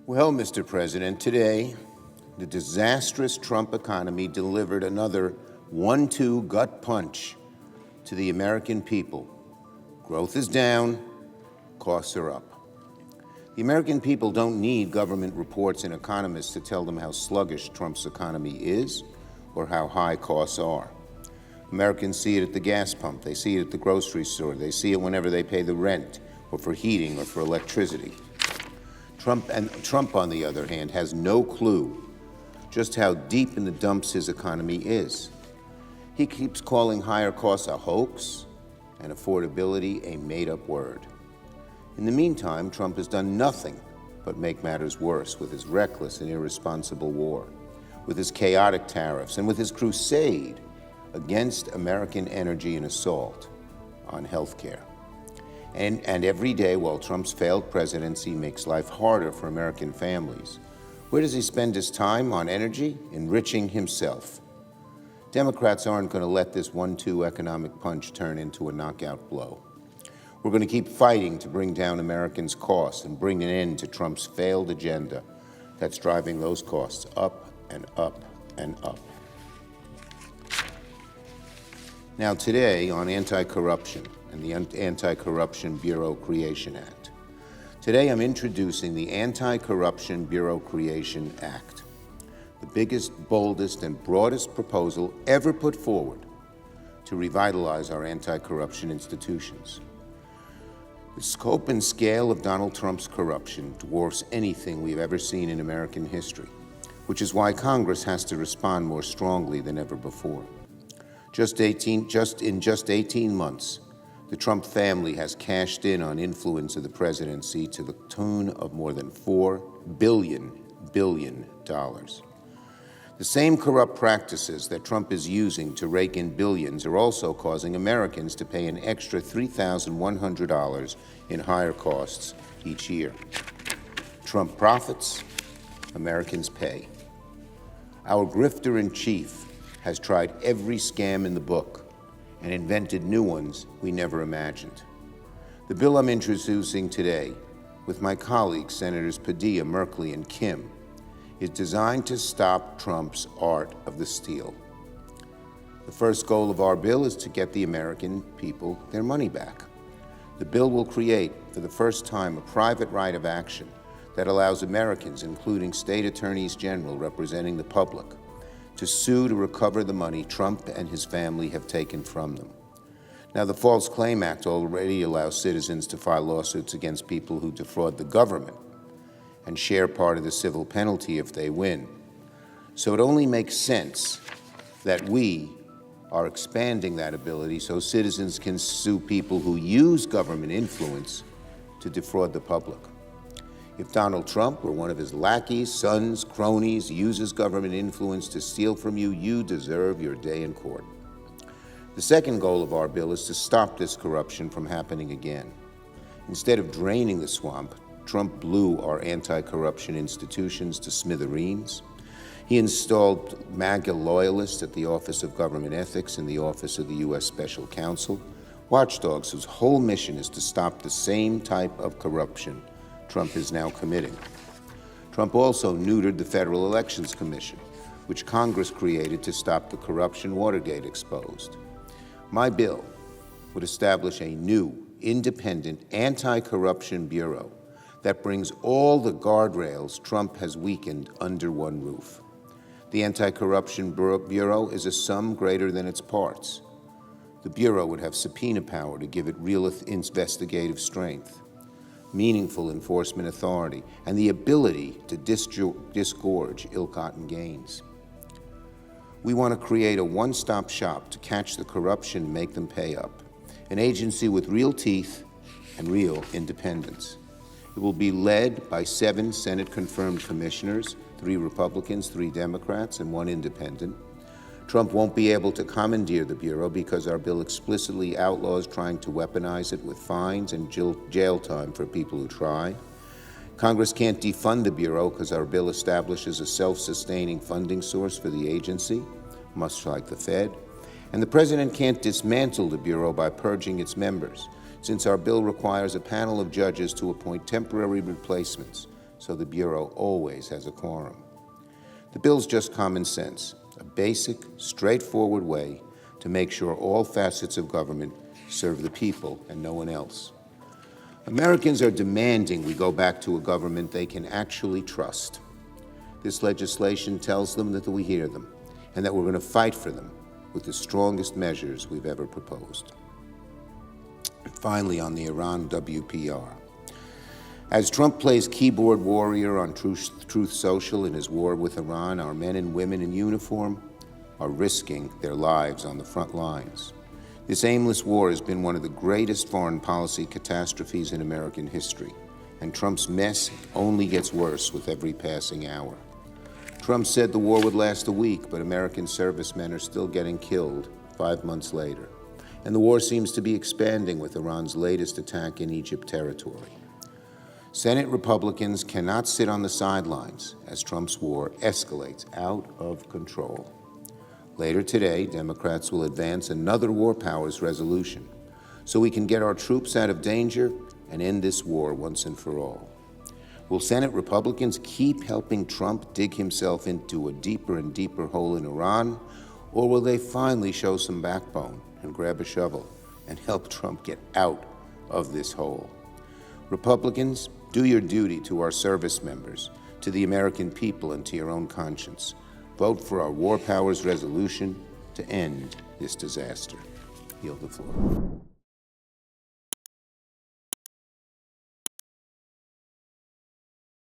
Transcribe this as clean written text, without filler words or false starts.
Well, Mr. President, today, the disastrous Trump economy delivered another 1-2 gut punch to the American people. Growth is down, costs are up. The American people don't need government reports and economists to tell them how sluggish Trump's economy is or how high costs are. Americans see it at the gas pump, they see it at the grocery store, they see it whenever they pay the rent or for heating or for electricity. Trump, on the other hand, has no clue just how deep in the dumps his economy is. He keeps calling higher costs a hoax and affordability a made-up word. In the meantime, Trump has done nothing but make matters worse with his reckless and irresponsible war, with his chaotic tariffs, and with his crusade against American energy and assault on health care. And every day while Trump's failed presidency makes life harder for American families, where does he spend his time on energy? Enriching himself. Democrats aren't going to let this 1-2 economic punch turn into a knockout blow. We're going to keep fighting to bring down Americans' costs and bring an end to Trump's failed agenda that's driving those costs up and up and up. Now today on anti-corruption and the Anti-Corruption Bureau Creation Act. Today I'm introducing the Anti-Corruption Bureau Creation Act, the biggest, boldest, and broadest proposal ever put forward to revitalize our anti-corruption institutions. The scope and scale of Donald Trump's corruption dwarfs anything we've ever seen in American history, which is why Congress has to respond more strongly than ever before. In just 18 months, the Trump family has cashed in on influence of the presidency to the tune of more than $4 billion. The same corrupt practices that Trump is using to rake in billions are also causing Americans to pay an extra $3,100 in higher costs each year. Trump profits, Americans pay. Our grifter-in-chief has tried every scam in the book and invented new ones we never imagined. The bill I'm introducing today, with my colleagues, Senators Padilla, Merkley, and Kim, is designed to stop Trump's art of the steal. The first goal of our bill is to get the American people their money back. The bill will create, for the first time, a private right of action that allows Americans, including state attorneys general representing the public, to sue to recover the money Trump and his family have taken from them. Now, the False Claim Act already allows citizens to file lawsuits against people who defraud the government and share part of the civil penalty if they win. So it only makes sense that we are expanding that ability so citizens can sue people who use government influence to defraud the public. If Donald Trump or one of his lackeys, sons, cronies uses government influence to steal from you, you deserve your day in court. The second goal of our bill is to stop this corruption from happening again. Instead of draining the swamp, Trump blew our anti-corruption institutions to smithereens. He installed MAGA loyalists at the Office of Government Ethics and the Office of the U.S. Special Counsel, watchdogs whose whole mission is to stop the same type of corruption Trump is now committing. Trump also neutered the Federal Elections Commission, which Congress created to stop the corruption Watergate exposed. My bill would establish a new, independent, anti-corruption bureau that brings all the guardrails Trump has weakened under one roof. The Anti-Corruption Bureau is a sum greater than its parts. The Bureau would have subpoena power to give it real investigative strength, meaningful enforcement authority, and the ability to disgorge ill-gotten gains. We want to create a one-stop shop to catch the corruption and make them pay up, an agency with real teeth and real independence. It will be led by 7 Senate-confirmed commissioners, 3 Republicans, 3 Democrats, and 1 independent. Trump won't be able to commandeer the Bureau because our bill explicitly outlaws trying to weaponize it with fines and jail time for people who try. Congress can't defund the Bureau because our bill establishes a self-sustaining funding source for the agency, much like the Fed. And the President can't dismantle the Bureau by purging its members, since our bill requires a panel of judges to appoint temporary replacements so the Bureau always has a quorum. The bill's just common sense, a basic, straightforward way to make sure all facets of government serve the people and no one else. Americans are demanding we go back to a government they can actually trust. This legislation tells them that we hear them and that we're going to fight for them with the strongest measures we've ever proposed. And finally, on the Iran WPR. As Trump plays keyboard warrior on Truth Social in his war with Iran, our men and women in uniform are risking their lives on the front lines. This aimless war has been one of the greatest foreign policy catastrophes in American history, and Trump's mess only gets worse with every passing hour. Trump said the war would last a week, but American servicemen are still getting killed 5 months later. And the war seems to be expanding with Iran's latest attack in Egypt territory. Senate Republicans cannot sit on the sidelines as Trump's war escalates out of control. Later today, Democrats will advance another war powers resolution so we can get our troops out of danger and end this war once and for all. Will Senate Republicans keep helping Trump dig himself into a deeper and deeper hole in Iran, or will they finally show some backbone and grab a shovel and help Trump get out of this hole? Republicans, do your duty to our service members, to the American people, and to your own conscience. Vote for our war powers resolution to end this disaster. Yield the floor.